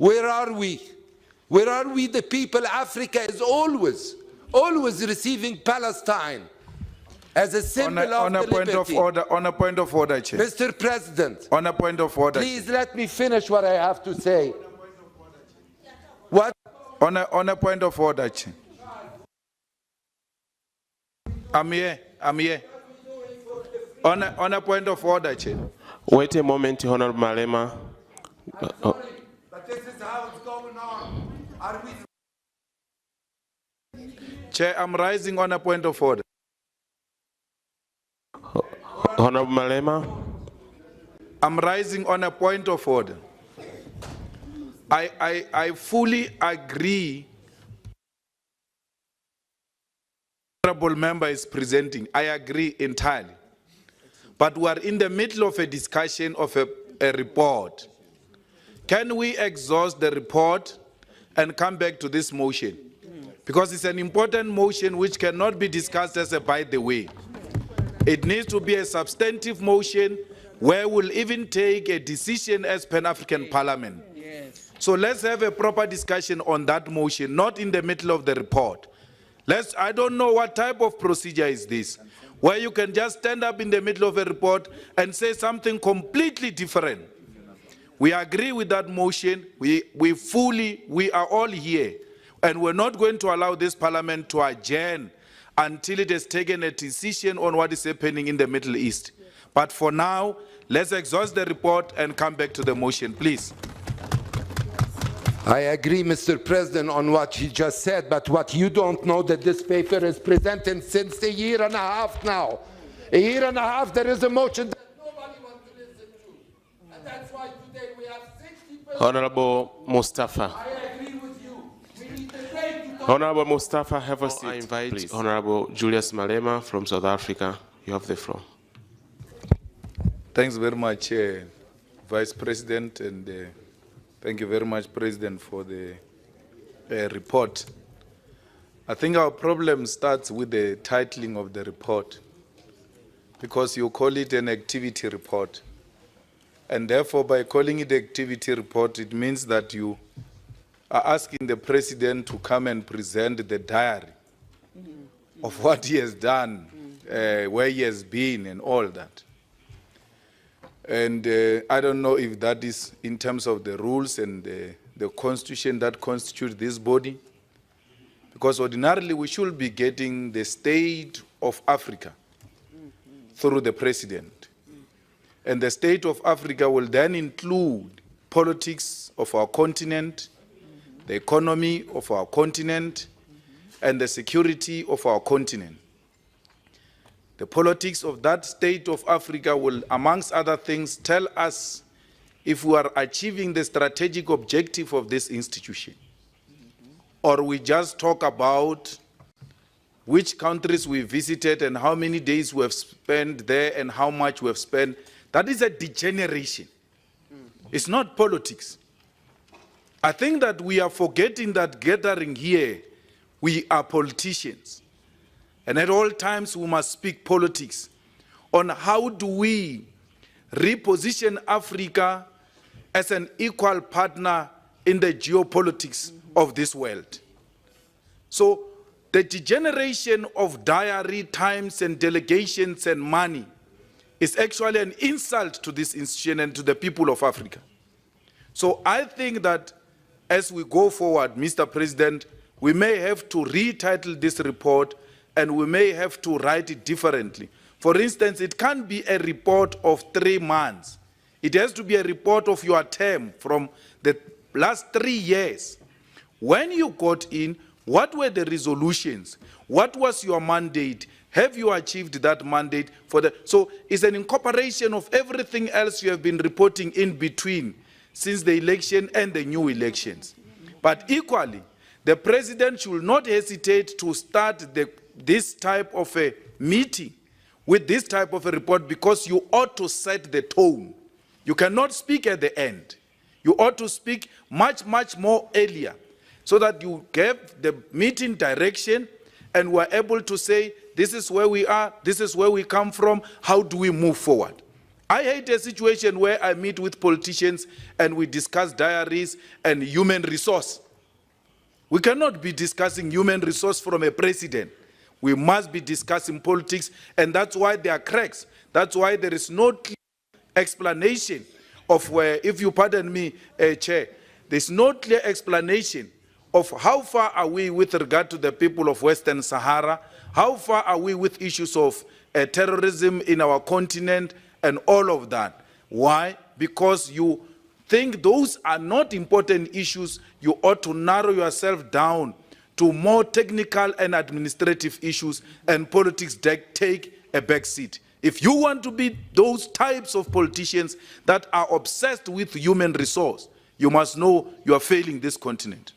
Where are we? Where are we, the people? Africa is always receiving Palestine as a symbol of the liberty. On a point of order, Chair. Mr. President, on a point of order, please let me finish what I have to say. What? On a point of order, Chair. I'm here. On a point of order, Chair. Wait a moment, Honorable Malema. But this is how it's going on. Are we... Chair, I'm rising on a point of order. Honorable Malema. I'm rising on a point of order. I fully agree. Honorable member is presenting. I agree entirely. But we are in the middle of a discussion of a report. Can we exhaust the report and come back to this motion? Because it's an important motion which cannot be discussed as a by the way. It needs to be a substantive motion where we'll even take a decision as Pan-African Parliament. Yes. So let's have a proper discussion on that motion, not in the middle of the report. I don't know what type of procedure is this, where you can just stand up in the middle of a report and say something completely different. We agree with that motion. We are all here, and we're not going to allow this Parliament to adjourn until it has taken a decision on what is happening in the Middle East. But for now, let's exhaust the report and come back to the motion, please. I agree, Mr. President, on what he just said, but what you don't know that this paper is presented since a year and a half now. A year and a half, there is a motion that nobody wants to listen to. And that's why today we have 60%. Honorable Mustafa. I agree with you. We need the right to Honorable Mustafa, have a seat. I invite please. Honorable Julius Malema from South Africa. You have the floor. Thanks very much, Vice President, and thank you very much, President, for the report. I think our problem starts with the titling of the report, because you call it an activity report. And therefore, by calling it activity report, it means that you are asking the President to come and present the diary of what he has done, where he has been, and all that. And I don't know if that is in terms of the rules and the constitution that constitutes this body, because ordinarily we should be getting the state of Africa through the President. And the state of Africa will then include politics of our continent, the economy of our continent, and the security of our continent. The politics of that state of Africa will, amongst other things, tell us if we are achieving the strategic objective of this institution, or we just talk about which countries we visited and how many days we have spent there and how much we have spent. That is a degeneration. It's not politics. I think that we are forgetting that gathering here, we are politicians. And at all times we must speak politics on how do we reposition Africa as an equal partner in the geopolitics of this world. So the degeneration of diary times and delegations and money is actually an insult to this institution and to the people of Africa. So I think that as we go forward, Mr. President, we may have to retitle this report, and we may have to write it differently. For instance, it can't be a report of 3 months. It has to be a report of your term from the last 3 years. When you got in, what were the resolutions? What was your mandate? Have you achieved that mandate? So it's an incorporation of everything else you have been reporting in between since the election and the new elections. But equally, the President should not hesitate to start this type of a meeting with this type of a report, because you ought to set the tone. You cannot speak at the end. You ought to speak much, much more earlier, so that you gave the meeting direction and were able to say, this is where we are, this is where we come from, how do we move forward? I hate a situation where I meet with politicians and we discuss diaries and human resource. We cannot be discussing human resource from a president. We must be discussing politics, and that's why there are cracks. That's why there is no clear explanation of where, if you pardon me, Chair, there's no clear explanation of how far are we with regard to the people of Western Sahara, how far are we with issues of terrorism in our continent, and all of that. Why? Because you think those are not important issues. You ought to narrow yourself down to more technical and administrative issues, and politics take a back seat. If you want to be those types of politicians that are obsessed with human resource, you must know you are failing this continent.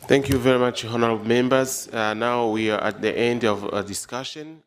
Thank you very much, honorable members. Now we are at the end of our discussion.